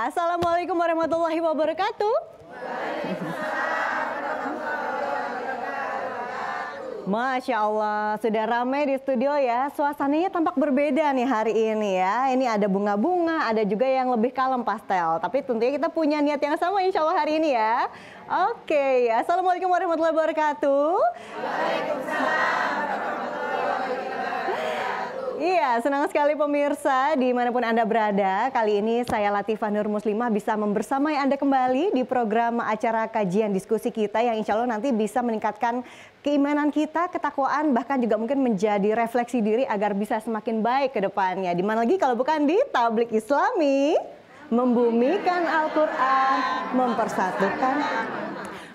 Assalamualaikum warahmatullahi wabarakatuh. Masya Allah, sudah ramai di studio ya. Suasananya tampak berbeda nih hari ini ya. Ini ada bunga-bunga, ada juga yang lebih kalem pastel. Tapi tentunya kita punya niat yang sama insya Allah hari ini ya. Oke, Assalamualaikum warahmatullahi wabarakatuh. Waalaikumsalam. Iya, senang sekali pemirsa dimanapun Anda berada. Kali ini saya Latifah Nur Muslimah bisa membersamai Anda kembali di program acara kajian diskusi kita yang insya Allah nanti bisa meningkatkan keimanan kita, ketakwaan, bahkan juga mungkin menjadi refleksi diri agar bisa semakin baik ke depannya. Dimana lagi kalau bukan di Tablik Islami, membumikan Al-Quran, mempersatukan.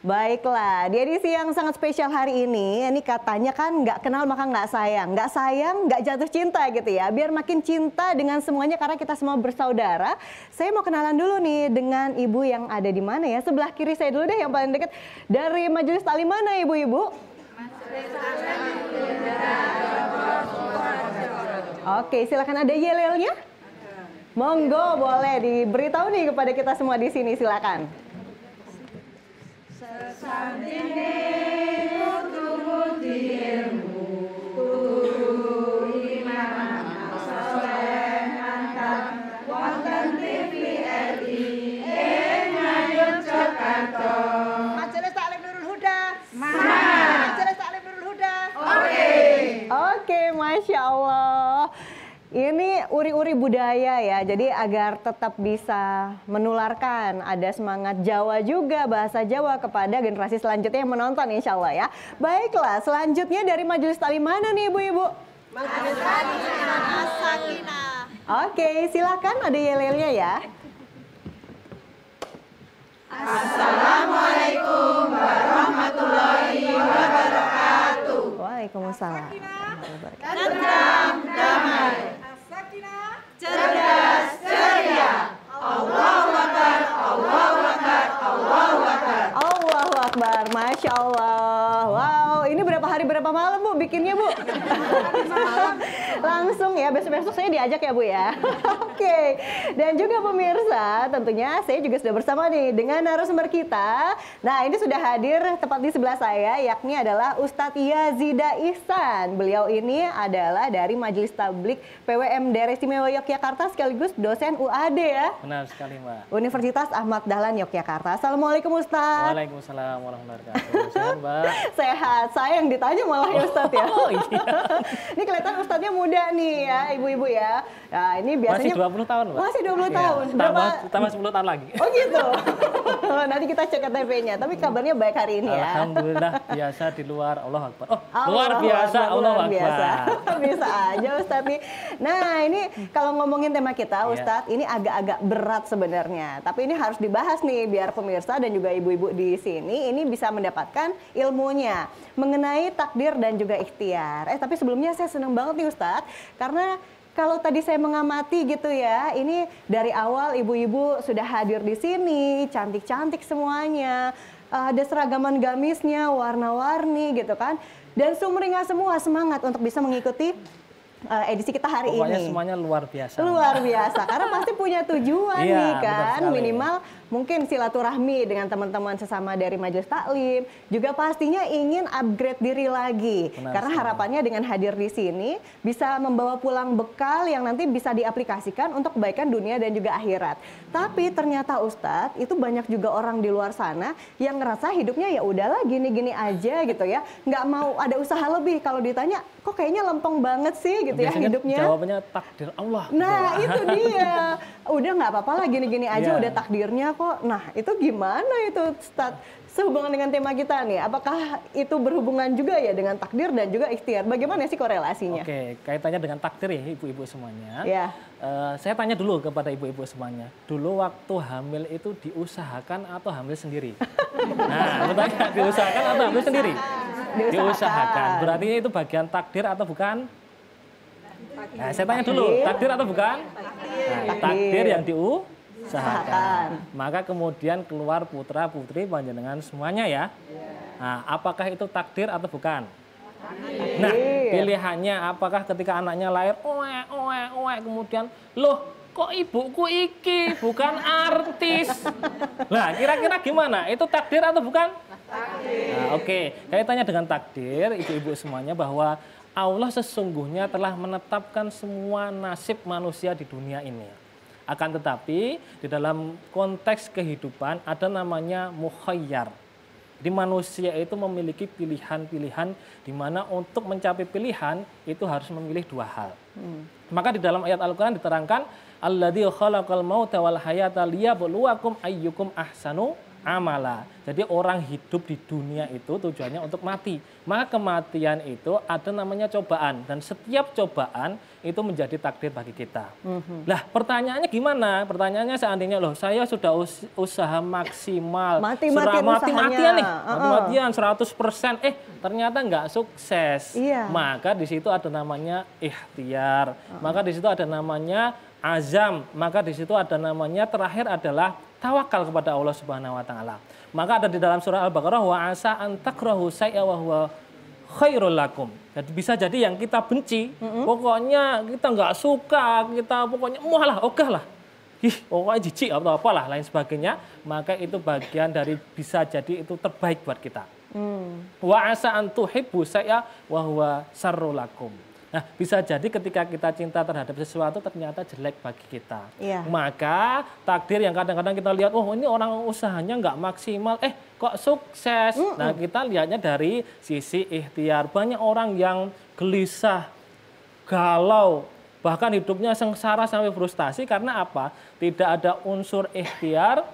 Baiklah, di edisi yang sangat spesial hari ini katanya kan nggak kenal maka nggak sayang nggak jatuh cinta gitu ya. Biar makin cinta dengan semuanya karena kita semua bersaudara. Saya mau kenalan dulu nih dengan ibu yang ada di mana ya. Sebelah kiri saya dulu deh yang paling dekat. Dari Majelis Taklim mana ibu-ibu? Oke, silakan, ada yelelnya? Monggo, boleh diberitahu nih kepada kita semua di sini, silakan. Sesantine kudu ilmu, kudu iman, soleh mantap, wonten TVRI, Ngayun Jakarta. Majelis Taklim Nurul Huda. Majelis Taklim Nurul Huda. Oke, Masya Allah. Ini uri-uri budaya ya, jadi agar tetap bisa menularkan ada semangat Jawa juga, bahasa Jawa kepada generasi selanjutnya yang menonton insya Allah ya. Baiklah, selanjutnya dari Majelis Taklim mana nih ibu-ibu? Majelis Taklim As-Sakinah. Oke, silakan, ada yelelnya ya. Assalamualaikum warahmatullahi wabarakatuh. Waalaikumsalam. Tenang, damai. Cerdas, ceria. Allahu Akbar, Allahu Akbar, Allahu Akbar. Allahu Akbar, Masya Allah. Wow, ini berapa hari berapa malam Bu bikinnya Bu? Langsung ya, besok-besok saya diajak ya Bu ya. Oke, dan juga pemirsa tentunya saya juga sudah bersama nih dengan narasumber kita. Nah ini sudah hadir tepat di sebelah saya, yakni adalah Ustadz Yazida Ihsan. Beliau ini adalah dari Majelis Tablik PWM Daerah Istimewa Yogyakarta sekaligus dosen UAD ya. Benar sekali Mbak. Universitas Ahmad Dahlan Yogyakarta. Assalamualaikum Ustadz. Waalaikumsalam warahmatullahi wabarakatuh. Sehat Mbak? Sehat, saya yang ditanya malah ya Ustadz ya. Oh iya. Ini kelihatan Ustadznya muda nih ya, ibu-ibu ya. Nah ini biasanya masih 20 tahun Mbak. Masih 20 tahun. Tambah 10 tahun lagi. Oh gitu. Nanti kita cek KTP-nya. Tapi kabarnya baik hari ini ya. Alhamdulillah, biasa di luar. Allah Akbar. Oh, Allah luar biasa. Allah luar biasa. Akbar. Bisa aja Ustadz nih. Nah ini kalau ngomongin tema kita Ustadz, ini agak-agak berat sebenarnya. Tapi ini harus dibahas nih biar pemirsa dan juga ibu-ibu di sini ini bisa mendapatkan ilmunya mengenai takdir dan juga ikhtiar. Tapi sebelumnya saya senang banget nih Ustadz, karena kalau tadi saya mengamati gitu ya, ini dari awal ibu-ibu sudah hadir di sini, cantik-cantik semuanya, ada seragaman gamisnya, warna-warni gitu kan, dan sumringah semua semangat untuk bisa mengikuti edisi kita hari Pokoknya ini. semuanya luar biasa. Luar biasa, karena pasti punya tujuan Iya, nih kan, benar sekali. minimal mungkin silaturahmi dengan teman-teman sesama dari Majelis Taklim, juga pastinya ingin upgrade diri lagi. Benar Karena sekali. harapannya dengan hadir di sini bisa membawa pulang bekal yang nanti bisa diaplikasikan untuk kebaikan dunia dan juga akhirat. Tapi ternyata Ustadz, itu banyak juga orang di luar sana yang ngerasa hidupnya ya udahlah gini-gini aja gitu ya, nggak mau ada usaha lebih. Kalau ditanya, kok kayaknya lempeng banget sih gitu ya Biasanya hidupnya. jawabannya takdir Allah. Nah gitu. itu dia, udah nggak apa-apa lah gini-gini aja, Iya. udah takdirnya kok. Nah itu gimana itu Ustadz, sehubungan dengan tema kita nih, apakah itu berhubungan juga ya dengan takdir dan juga ikhtiar? Bagaimana sih korelasinya? Oke, kaitannya dengan takdir ya ibu-ibu semuanya. Ya. Saya tanya dulu kepada ibu-ibu semuanya. Dulu waktu hamil itu diusahakan atau hamil sendiri? Nah, bertanya diusahakan atau hamil sendiri? Diusahakan. Berarti itu bagian takdir atau bukan? Nah, saya tanya dulu, takdir atau bukan? Nah, takdir yang diusahakan. Maka kemudian keluar putra putri panjenengan semuanya ya. Nah, apakah itu takdir atau bukan? Nah, pilihannya apakah ketika anaknya lahir, kemudian, loh kok ibuku iki bukan artis. Nah, kira-kira gimana? Itu takdir atau bukan? Takdir. Nah, oke. Kaitannya dengan takdir, ibu-ibu semuanya, bahwa Allah sesungguhnya telah menetapkan semua nasib manusia di dunia ini. Akan tetapi, di dalam konteks kehidupan ada namanya mukhayyar. Jadi manusia itu memiliki pilihan-pilihan di mana untuk mencapai pilihan itu harus memilih dua hal. Maka di dalam ayat Al-Quran diterangkan, alladzi khalaqal mauta wal hayata liyabluwakum ayyukum ahsanu amala. Jadi orang hidup di dunia itu tujuannya untuk mati. Maka kematian itu ada namanya cobaan, dan setiap cobaan itu menjadi takdir bagi kita. Lah, pertanyaannya gimana? Pertanyaannya seandainya loh, saya sudah usaha maksimal, mati-matian nih, mati-matian 100%, ternyata nggak sukses. Maka di situ ada namanya ikhtiar. Maka di situ ada namanya azam, maka di situ ada namanya terakhir adalah tawakal kepada Allah Subhanahu wa taala. Maka ada di dalam surah Al-Baqarah, wa asa an takrahu syai'a wa huwa khairul lakum. Jadi bisa jadi yang kita benci, pokoknya kita nggak suka, kita pokoknya mualah, ogah lah. Pokoknya jijik atau apalah lain sebagainya, maka itu bagian dari bisa jadi itu terbaik buat kita. Wa asa an tuhibbu syai'a wa huwa syarrul lakum. Nah, bisa jadi ketika kita cinta terhadap sesuatu ternyata jelek bagi kita. Maka takdir yang kadang-kadang kita lihat, oh ini orang usahanya nggak maksimal, kok sukses. Nah, kita lihatnya dari sisi ikhtiar. Banyak orang yang gelisah, galau, bahkan hidupnya sengsara sampai frustasi karena apa? Tidak ada unsur ikhtiar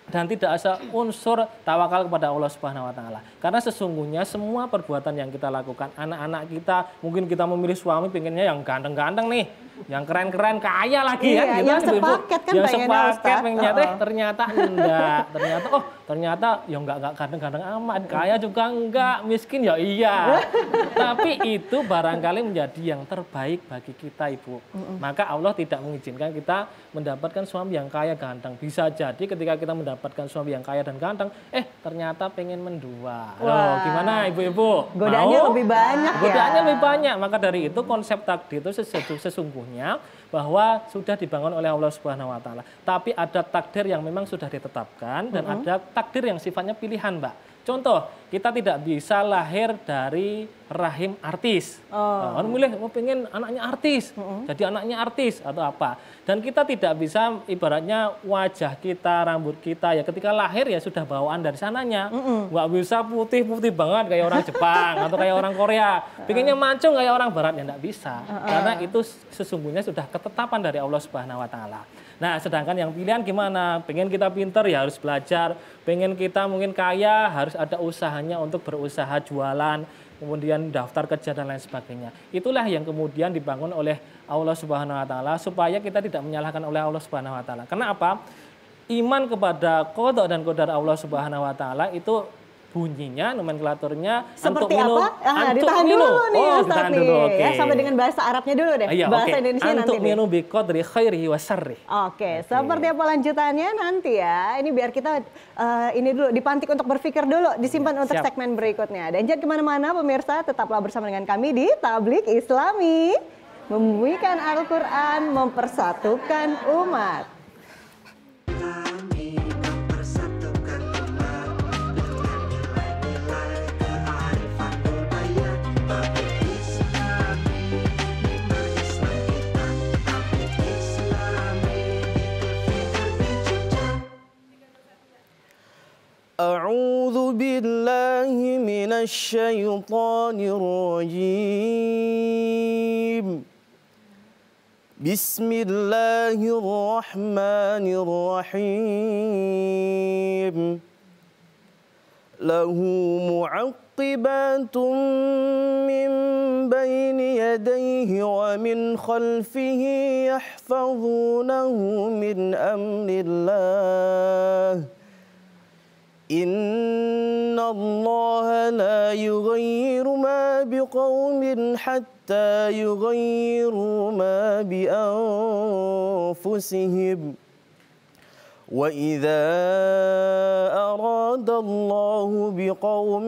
dan tidak ada unsur tawakal kepada Allah Subhanahu wa taala. Karena sesungguhnya semua perbuatan yang kita lakukan, anak-anak kita, mungkin kita memilih suami pengennya yang ganteng-ganteng nih, yang keren-keren, kaya lagi ya, gitu. Yang sepaket kan yang pengennya, sepaket pengennya ternyata enggak. Ternyata ya enggak ganteng-ganteng amat, kaya juga enggak, miskin ya iya. Tapi itu barangkali menjadi yang terbaik bagi kita, Ibu. Maka Allah tidak mengizinkan kita mendapatkan suami yang kaya ganteng. Bisa jadi ketika kita mendapatkan suami yang kaya dan ganteng, ternyata pengen mendua. Loh, gimana ibu-ibu? Godaannya lebih banyak ya? Godaannya lebih banyak. Maka dari itu konsep takdir itu sesungguhnya bahwa sudah dibangun oleh Allah Subhanahu wa taala. Tapi ada takdir yang memang sudah ditetapkan dan ada takdir yang sifatnya pilihan, Mbak. Contoh, kita tidak bisa lahir dari rahim artis. Orang milih, pengen anaknya artis, jadi anaknya artis atau apa. Dan kita tidak bisa ibaratnya wajah kita, rambut kita ya ketika lahir ya sudah bawaan dari sananya. Nggak bisa putih-putih banget kayak orang Jepang atau kayak orang Korea. Pengennya mancung kayak orang Barat ya nggak bisa. Karena itu sesungguhnya sudah ketetapan dari Allah Subhanahu wa taala. Nah, sedangkan yang pilihan gimana? Pengen kita pinter ya harus belajar. Pengen kita mungkin kaya harus ada usahanya untuk berusaha jualan, kemudian daftar kerja dan lain sebagainya. Itulah yang kemudian dibangun oleh Allah Subhanahu wa taala supaya kita tidak menyalahkan oleh Allah Subhanahu wa taala. Karena apa? Iman kepada qada dan qadar Allah Subhanahu wa taala itu bunyinya, nomenklaturnya seperti apa? Ditahan dulu nih, Ustaz nih. Okay. Sampai dengan bahasa Arabnya dulu deh. Bahasa Indonesia nanti nih. Antu'minu biqadri khairihi wa syarrihi. Oke, seperti apa lanjutannya nanti ya. Ini biar kita ini dulu dipantik untuk berpikir dulu, disimpan untuk segmen berikutnya. Dan jangan kemana-mana pemirsa, tetaplah bersama dengan kami di Tablik Islami. Membumikan Al-Quran, mempersatukan umat. أعوذ بالله من الشيطان الرجيم بسم الله الرحمن الرحيم له معقبات من بين يديه ومن خلفه يحفظونه من أمر الله إن الله لا يغير ما بقوم حتى يغيروا ما بأنفسهم وإذا أراد الله بقوم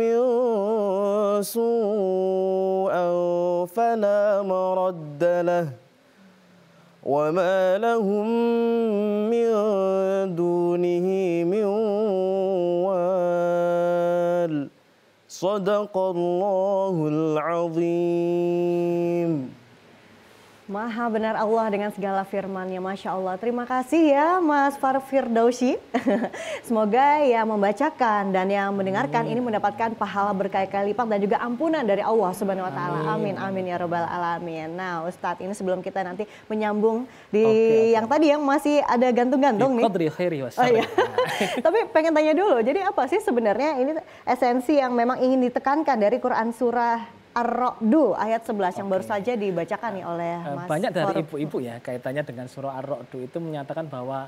سوءا فلا مرد له وما لهم من دونه من وال صدق الله العظيم. Maha benar Allah dengan segala firman-Nya, Masya Allah. Terima kasih ya Mas Firdausi. Semoga yang membacakan dan yang mendengarkan ini mendapatkan pahala berkali-kali lipat dan juga ampunan dari Allah Subhanahu Wa Taala. Amin, amin ya Rabbal Alamin. Nah Ustadz, ini sebelum kita nanti menyambung di yang tadi yang masih ada gantung-gantung nih. Oh, iya. Tapi pengen tanya dulu, jadi apa sih sebenarnya ini esensi yang memang ingin ditekankan dari Quran surah Ar-Ra'du ayat 11 yang baru saja dibacakan nih oleh Mas Banyak dari ibu-ibu ya kaitannya dengan surah Ar-Ra'du itu menyatakan bahwa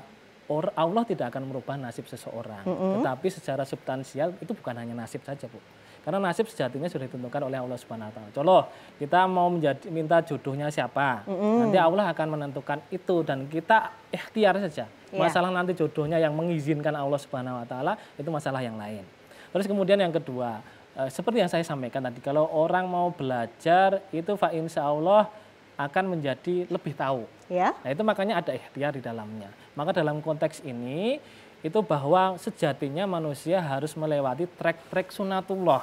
Allah tidak akan merubah nasib seseorang. Tetapi secara substansial itu bukan hanya nasib saja, Bu. Karena nasib sejatinya sudah ditentukan oleh Allah Subhanahu wa taala. Contoh, kita mau minta jodohnya siapa? Nanti Allah akan menentukan itu dan kita ikhtiar saja. Masalah nanti jodohnya yang mengizinkan Allah Subhanahu wa taala itu masalah yang lain. Terus kemudian yang kedua, seperti yang saya sampaikan tadi, kalau orang mau belajar itu insya Allah akan menjadi lebih tahu. Ya. Nah itu makanya ada ikhtiar di dalamnya. Maka dalam konteks ini itu bahwa sejatinya manusia harus melewati trek-trek sunatullah.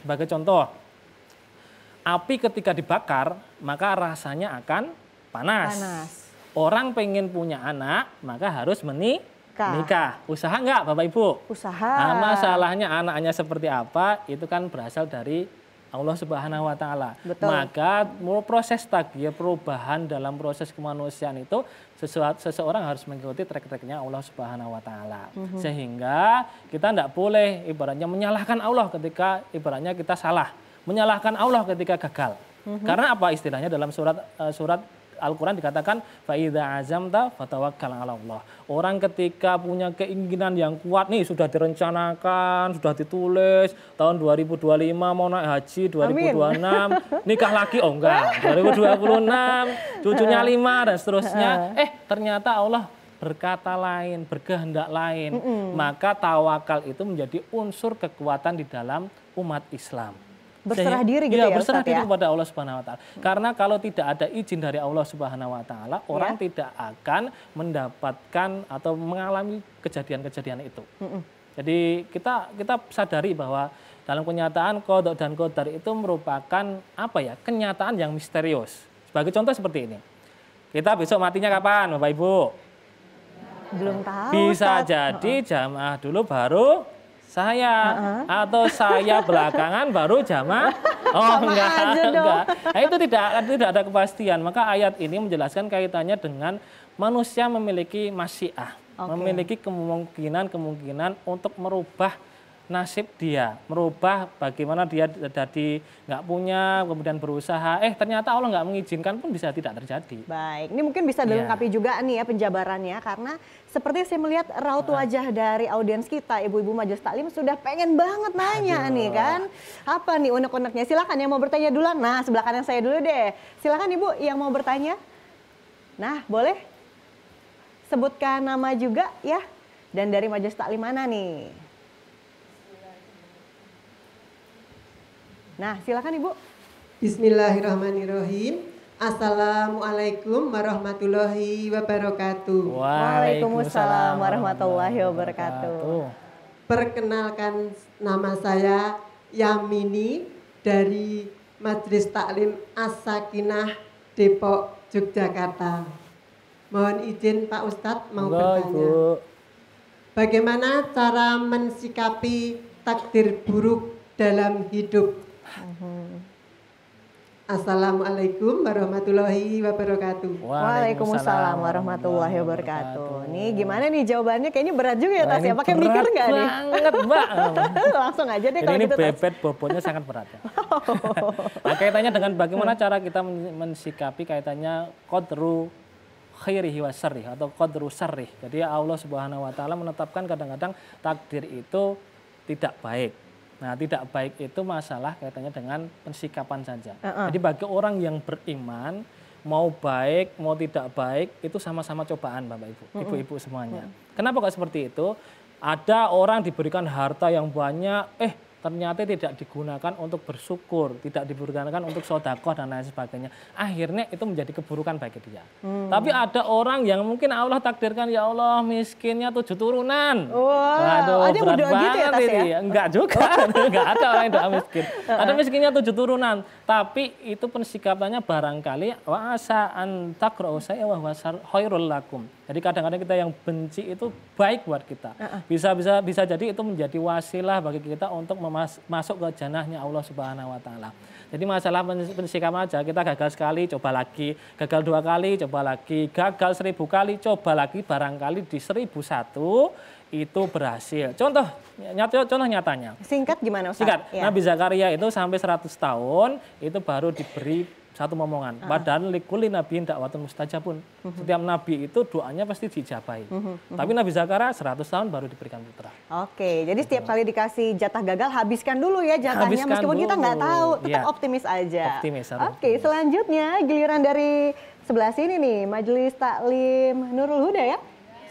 Sebagai contoh, api ketika dibakar maka rasanya akan panas. Orang pengen punya anak maka harus nikah. Usaha enggak Bapak Ibu? Usaha. Nah, masalahnya anaknya seperti apa itu kan berasal dari Allah Subhanahu wa taala. Maka proses takdir perubahan dalam proses kemanusiaan itu seseorang harus mengikuti trek-treknya Allah Subhanahu wa taala. Sehingga kita tidak boleh ibaratnya menyalahkan Allah ketika ibaratnya kita salah, menyalahkan Allah ketika gagal. Karena apa istilahnya dalam surat Al-Quran dikatakan fa'idza azamta fatawakkal 'ala Allah. Orang ketika punya keinginan yang kuat nih sudah direncanakan, sudah ditulis tahun 2025 mau naik haji, 2026 nikah lagi enggak, 2026 cucunya 5 dan seterusnya. Ternyata Allah berkata lain, berkehendak lain. Maka tawakal itu menjadi unsur kekuatan di dalam umat Islam. Berserah diri gitu ya, berserah Ustadz, diri kepada Allah Subhanahu wa taala. Karena kalau tidak ada izin dari Allah Subhanahu wa taala, orang tidak akan mendapatkan atau mengalami kejadian-kejadian itu. Jadi kita sadari bahwa dalam kenyataan qada dan qadar itu merupakan kenyataan yang misterius. Sebagai contoh seperti ini. Kita besok matinya kapan, Bapak Ibu? Belum tahu. Bisa jadi jamaah dulu baru saya atau saya belakangan baru jamaah. Enggak. Nah, itu tidak ada kepastian. Maka ayat ini menjelaskan kaitannya dengan manusia memiliki masyiah, memiliki kemungkinan untuk merubah nasib dia, merubah bagaimana dia jadi nggak punya, kemudian berusaha, ternyata Allah nggak mengizinkan pun bisa tidak terjadi. Baik, ini mungkin bisa dilengkapi juga nih ya penjabarannya, karena seperti saya melihat raut wajah dari audiens kita, ibu-ibu Majelis Taklim sudah pengen banget nanya nih kan, apa nih unek-uneknya? Silakan yang mau bertanya duluan. Nah, sebelah kanan saya dulu deh. Silakan Ibu yang mau bertanya. Nah, boleh sebutkan nama juga ya, dan dari Majelis Taklim mana nih? Nah, silakan Ibu. Bismillahirrahmanirrahim. Assalamualaikum warahmatullahi wabarakatuh. Waalaikumsalam warahmatullahi wabarakatuh. Perkenalkan, nama saya Yamini dari Majelis Taklim As-Sakinah Depok, Yogyakarta. Mohon izin Pak Ustadz mau bertanya. Bagaimana cara mensikapi takdir buruk dalam hidup? Assalamualaikum warahmatullahi wabarakatuh. Waalaikumsalam warahmatullahi wabarakatuh. Nih gimana nih jawabannya? Kayaknya berat juga ya Tas ya. Pakai mikir nggak nih? Banget Mbak. Langsung aja deh kalau ini gitu. Bebet bobotnya sangat berat ya. Nah, kaitannya dengan bagaimana cara kita mensikapi kaitannya qadru khairihi wa syarrih atau qadru syarrih. Jadi Allah Subhanahu wa taala menetapkan kadang-kadang takdir itu tidak baik. Nah, tidak baik itu masalah kaitannya dengan pensikapan saja. Jadi bagi orang yang beriman, mau baik, mau tidak baik, itu sama-sama cobaan Bapak Ibu, ibu-ibu semuanya. Kenapa kok seperti itu? Ada orang diberikan harta yang banyak, ternyata tidak digunakan untuk bersyukur, tidak digunakan untuk sedekah dan lain sebagainya. Akhirnya itu menjadi keburukan bagi dia. Tapi ada orang yang mungkin Allah takdirkan, ya Allah miskinnya 7 turunan. Waduh, ada yang berat berdoa gitu ya, banget Tas ini. ya? Enggak juga, enggak ada orang yang doa miskin. Ada miskinnya 7 turunan, tapi itu pensikapannya barangkali wa asa an takra'u syai'an wa huwa khairul lakum. Jadi kadang-kadang kita yang benci itu baik buat kita. Bisa jadi itu menjadi wasilah bagi kita untuk masuk ke jannahnya Allah Subhanahu wa taala. Jadi masalah pensikapan aja, kita gagal sekali coba lagi, gagal 2 kali coba lagi, gagal 1000 kali coba lagi, barangkali di 1001 itu berhasil. Contoh nyatanya. Singkat gimana Ustaz? Singkat, Ya. Nabi Zakaria itu sampai 100 tahun itu baru diberi satu momongan. Padahal likulli nabiyin dakwatun mustajabun. Setiap nabi itu doanya pasti dijabahi. Tapi Nabi Zakaria 100 tahun baru diberikan putra. Oke, jadi setiap kali dikasih jatah gagal, habiskan dulu ya jatahnya. Habiskan Meskipun kita nggak dulu. tahu, tetap Iya. optimis aja. Optimis, harus Oke, optimis. selanjutnya giliran dari sebelah sini nih, Majelis Taklim Nurul Huda ya.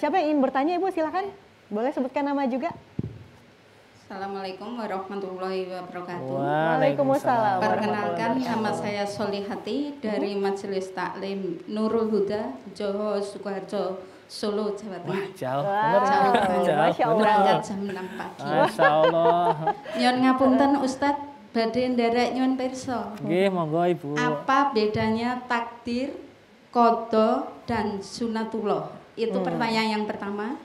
Siapa yang ingin bertanya Ibu, silakan. Boleh sebutkan nama juga. Assalamualaikum warahmatullahi wabarakatuh. Waalaikumsalam. Perkenalkan, nama saya Solihati dari Majelis Taklim Nurul Huda, Joho Sukoharjo, Solo, Jawa Wah, Tengah. jauh. Wow, Bener ya? Jauh, Masya Allah. Berangkat jam 6 pagi. Masya Allah. Nyon ngapunten Ustadz, badhe nderek nyuwun pirsa. Nggih, monggo Ibu. Apa bedanya takdir, qada dan sunatullah? Itu pertanyaan yang pertama.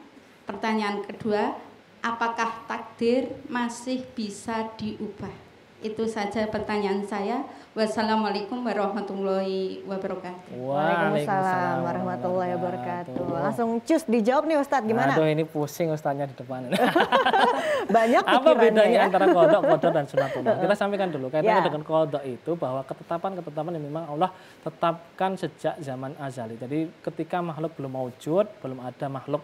Pertanyaan kedua, apakah takdir masih bisa diubah? Itu saja pertanyaan saya. Wassalamualaikum warahmatullahi wabarakatuh. Waalaikumsalam warahmatullahi wabarakatuh. Langsung cus dijawab nih Ustadz, gimana? Aduh, ini pusing Ustaznya di depan. Banyak Apa pikirannya bedanya ya. antara kodok dan sunatullah? Kita sampaikan dulu. Kaitannya dengan kodok itu bahwa ketetapan yang memang Allah tetapkan sejak zaman azali. Jadi ketika makhluk belum wujud, belum ada makhluk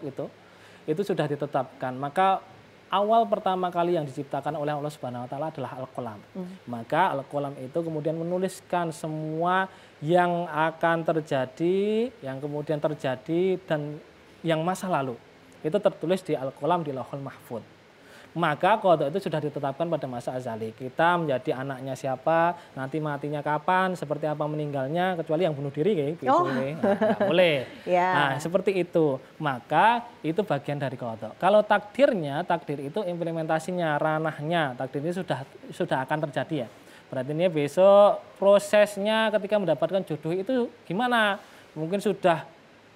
itu sudah ditetapkan. Maka awal pertama kali yang diciptakan oleh Allah Subhanahu wa taala adalah Al-Qalam. Maka Al-Qalam itu kemudian menuliskan semua yang akan terjadi, yang kemudian terjadi dan yang masa lalu. Itu tertulis di Al-Qalam di Lauhul Mahfuz. Maka qada itu sudah ditetapkan pada masa azali. Kita menjadi anaknya siapa, nanti matinya kapan, seperti apa meninggalnya, kecuali yang bunuh diri kayak nggak boleh. Ya. Nah, seperti itu. Maka itu bagian dari qada. Kalau takdir itu implementasinya, ranahnya, takdir ini sudah akan terjadi ya. Berarti ini besok prosesnya ketika mendapatkan jodoh itu gimana? Mungkin sudah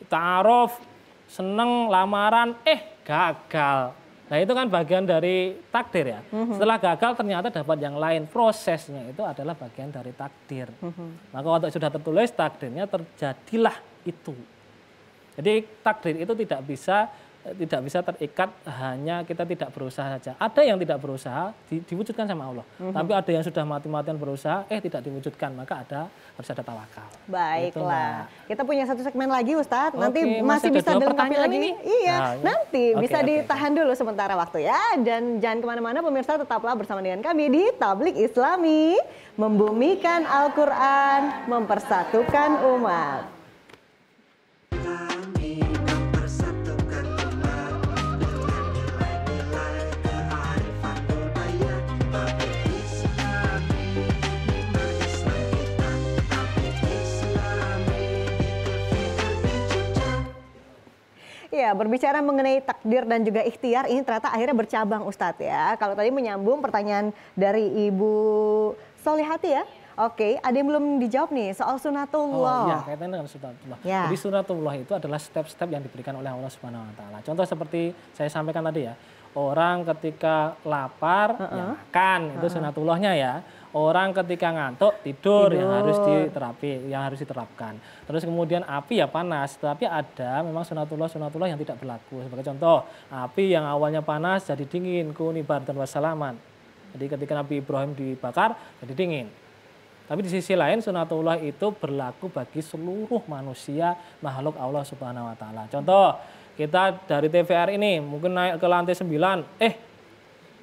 ta'aruf, seneng, lamaran, gagal. Nah itu kan bagian dari takdir ya. Setelah gagal ternyata dapat yang lain. Prosesnya itu adalah bagian dari takdir. Maka waktu sudah tertulis takdirnya terjadilah itu. Jadi takdir itu tidak bisa terikat hanya kita tidak berusaha saja. Ada yang tidak berusaha diwujudkan sama Allah. Tapi ada yang sudah mati-matian berusaha tidak diwujudkan. Maka harus ada tawakal. Baiklah. Kita punya satu segmen lagi Ustadz. Nanti Oke, masih masih ada bisa 2 dilengkapi pertanyaan lagi ini? nih. Iya, Nah, nanti oke, bisa oke. ditahan dulu sementara waktu ya. Dan jangan kemana-mana pemirsa, tetaplah bersama dengan kami di Tablik Islami. Membumikan Al-Quran, mempersatukan umat. Ya, berbicara mengenai takdir dan juga ikhtiar, ini ternyata akhirnya bercabang Ustadz ya. Kalau tadi menyambung pertanyaan dari Ibu Solihati ya. Oke, ada yang belum dijawab nih soal sunatullah. Oh iya, kaitannya dengan sunatullah. Ya. Jadi sunatullah itu adalah step-step yang diberikan oleh Allah Subhanahu wa taala. Contoh seperti saya sampaikan tadi ya. Orang ketika lapar ya makan, itu sunatullahnya ya. Orang ketika ngantuk tidur yang harus diterapkan. Terus kemudian api ya panas, tapi ada memang sunatullah yang tidak berlaku. Sebagai contoh, api yang awalnya panas jadi dingin, kuni bardan wassalaman. Jadi ketika Nabi Ibrahim dibakar jadi dingin. Tapi di sisi lain sunatullah itu berlaku bagi seluruh manusia makhluk Allah Subhanahu wa taala. Contoh, kita dari TVR ini mungkin naik ke lantai 9,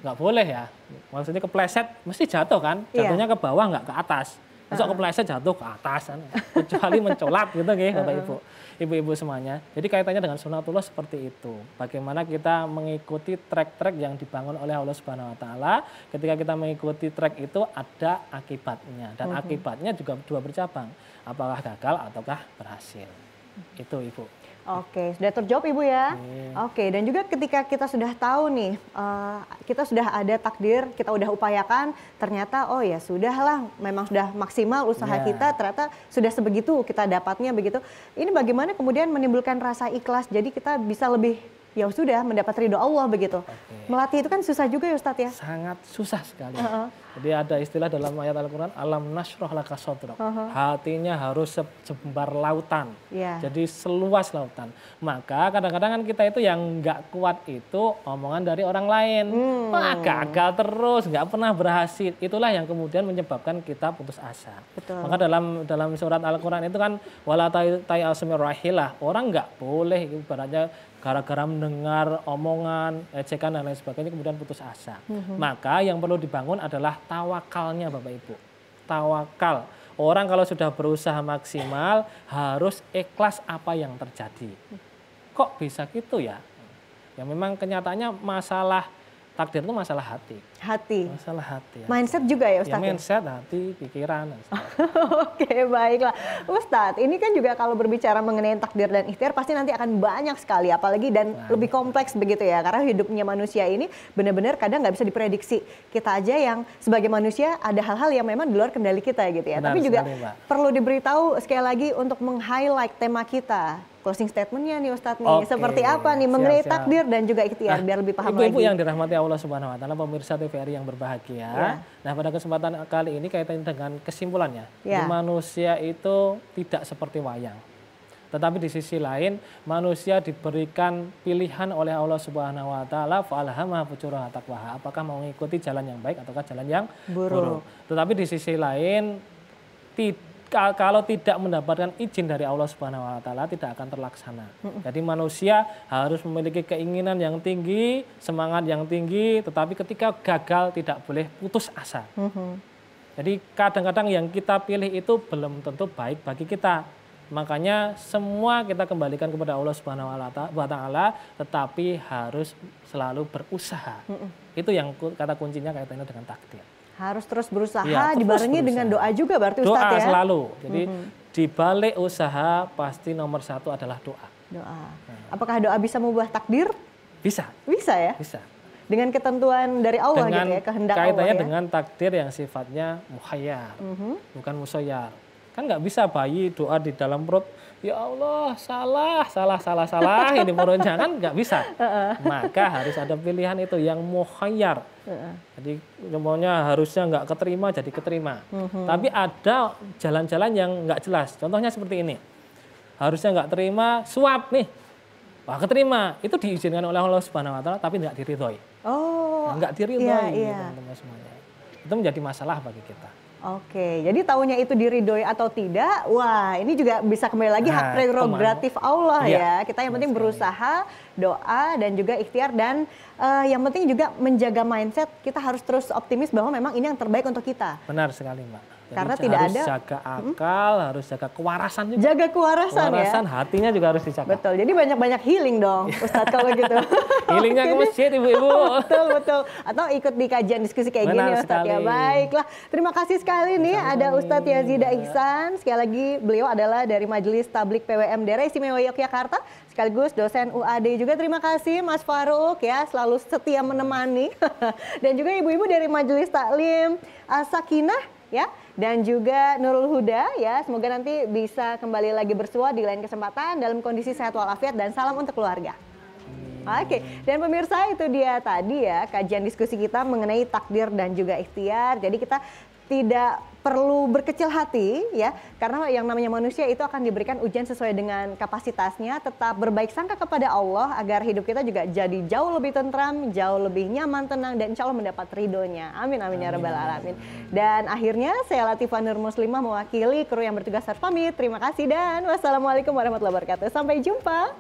nggak boleh ya. Maksudnya kepleset mesti jatuh kan? Jatuhnya ke bawah nggak ke atas. Besok kepleset jatuh ke atas, kecuali mencolat gitu nggih Bapak Ibu. Ibu-ibu semuanya. Jadi kaitannya dengan sunatullah seperti itu. Bagaimana kita mengikuti track-track yang dibangun oleh Allah Subhanahu wa taala. Ketika kita mengikuti track itu ada akibatnya dan akibatnya juga dua bercabang. Apakah gagal ataukah berhasil. Itu Ibu. Oke, sudah terjawab Ibu ya. Oke, dan juga ketika kita sudah tahu nih, kita sudah ada takdir, kita udah upayakan, ternyata oh ya sudahlah, memang sudah maksimal usaha kita, ternyata sudah sebegitu kita dapatnya begitu. Ini bagaimana kemudian menimbulkan rasa ikhlas, jadi kita bisa lebih ya sudah mendapat ridho Allah begitu. Melatih itu kan susah juga ya Ustadz ya? Sangat susah sekali. Jadi ada istilah dalam ayat Al-Quran, alam nasroh laka sodrok. Hatinya harus selembar lautan. Jadi seluas lautan. Maka kadang-kadang kan kita itu yang nggak kuat itu omongan dari orang lain. Wah gagal terus, nggak pernah berhasil. Itulah yang kemudian menyebabkan kita putus asa. Betul. Maka dalam surat Al-Quran itu kan wala ta'asumir rahilah. Orang nggak boleh ibaratnya gara-gara mendengar omongan, ejekan dan lain sebagainya kemudian putus asa. Maka yang perlu dibangun adalah tawakalnya Bapak Ibu. Tawakal. Orang kalau sudah berusaha maksimal harus ikhlas apa yang terjadi. Kok bisa gitu ya? Ya memang kenyataannya masalah takdir itu masalah hati. Hati. Masalah hati. Mindset juga ya Ustadz? Ya, mindset, hati, pikiran. Oke, baiklah. Ustadz, ini kan juga kalau berbicara mengenai takdir dan ikhtiar pasti nanti akan banyak sekali. Apalagi dan lebih kompleks begitu ya. Karena hidupnya manusia ini benar-benar kadang nggak bisa diprediksi. Kita aja yang sebagai manusia ada hal-hal yang memang di luar kendali kita gitu ya. Benar. Tapi juga sekali, perlu diberitahu sekali lagi untuk meng-highlight tema kita. Closing statementnya nih Ustadz nih, seperti apa nih mengenai takdir dan juga ikhtiar biar lebih paham lagi. Ibu-ibu yang dirahmati Allah Subhanahu wa taala, pemirsa TVRI yang berbahagia. Nah, pada kesempatan kali ini kaitannya dengan kesimpulannya. Manusia itu tidak seperti wayang. Tetapi di sisi lain, manusia diberikan pilihan oleh Allah Subhanahu wa taala, fa'alhamaha fujuraha taqwaha. Apakah mau mengikuti jalan yang baik ataukah jalan yang buruk. Tetapi di sisi lain kalau tidak mendapatkan izin dari Allah Subhanahu wa taala tidak akan terlaksana. Jadi manusia harus memiliki keinginan yang tinggi, semangat yang tinggi, tetapi ketika gagal tidak boleh putus asa. Jadi kadang-kadang yang kita pilih itu belum tentu baik bagi kita. Makanya semua kita kembalikan kepada Allah Subhanahu wa taala, tetapi harus selalu berusaha. Itu yang kata kuncinya kaitannya dengan takdir. Harus terus berusaha, dibarengi dengan doa juga berarti Ustadz ya? Doa selalu. Jadi di balik usaha pasti nomor satu adalah doa. Doa. Apakah doa bisa mengubah takdir? Bisa. Bisa ya? Bisa. Dengan ketentuan dari Allah gitu ya, kehendak Allah ya? Kaitannya dengan takdir yang sifatnya mukhayyar, bukan musayyar. Kan nggak bisa bayi doa di dalam perut, ya Allah salah, ini perutnya kan nggak bisa. Maka harus ada pilihan itu yang mukhayyar. Jadi semuanya harusnya nggak keterima jadi keterima. Tapi ada jalan-jalan yang nggak jelas. Contohnya seperti ini. Harusnya nggak terima suap nih. Wah keterima. Itu diizinkan oleh Allah Subhanahu wa taala tapi nggak diridhoi. Oh. Nggak diridhoi teman-teman semuanya. Itu menjadi masalah bagi kita. Oke, jadi tahunya itu diridhoi atau tidak, wah ini juga bisa kembali lagi hak prerogatif Allah ya. Kita yang penting berusaha, doa dan juga ikhtiar dan yang penting juga menjaga mindset. Kita harus terus optimis bahwa memang ini yang terbaik untuk kita. Benar sekali Mbak. Jadi karena tidak harus ada jaga akal, harus jaga kewarasan juga. Jaga kewarasan ya. Hatinya juga harus dijaga. Betul. Jadi banyak-banyak healing dong, Ustadz kalau gitu. Healingnya ke masjid ibu-ibu. Betul. Atau ikut di kajian diskusi kayak gini Ustadz ya. Baiklah. Terima kasih sekali nih ada Ustadz Yazida Ihsan. Sekali lagi beliau adalah dari Majelis Tablik PWM Daerah Istimewa Yogyakarta. Sekaligus dosen UAD juga. Terima kasih Mas Farouk ya selalu setia menemani. Dan juga ibu-ibu dari Majelis Taklim Sakinah ya. Dan juga Nurul Huda ya, semoga nanti bisa kembali lagi bersua di lain kesempatan dalam kondisi sehat walafiat dan salam untuk keluarga. Oke, dan pemirsa itu dia tadi ya kajian diskusi kita mengenai takdir dan juga ikhtiar. Jadi kita tidak perlu berkecil hati ya, karena yang namanya manusia itu akan diberikan ujian sesuai dengan kapasitasnya. Tetap berbaik sangka kepada Allah agar hidup kita juga jadi jauh lebih tentram, jauh lebih nyaman, tenang dan insya Allah mendapat ridhonya. Amin amin ya rabbal alamin. Dan akhirnya saya Latifah Nur Muslimah mewakili kru yang bertugas pamit. Terima kasih dan wassalamualaikum warahmatullahi wabarakatuh. Sampai jumpa.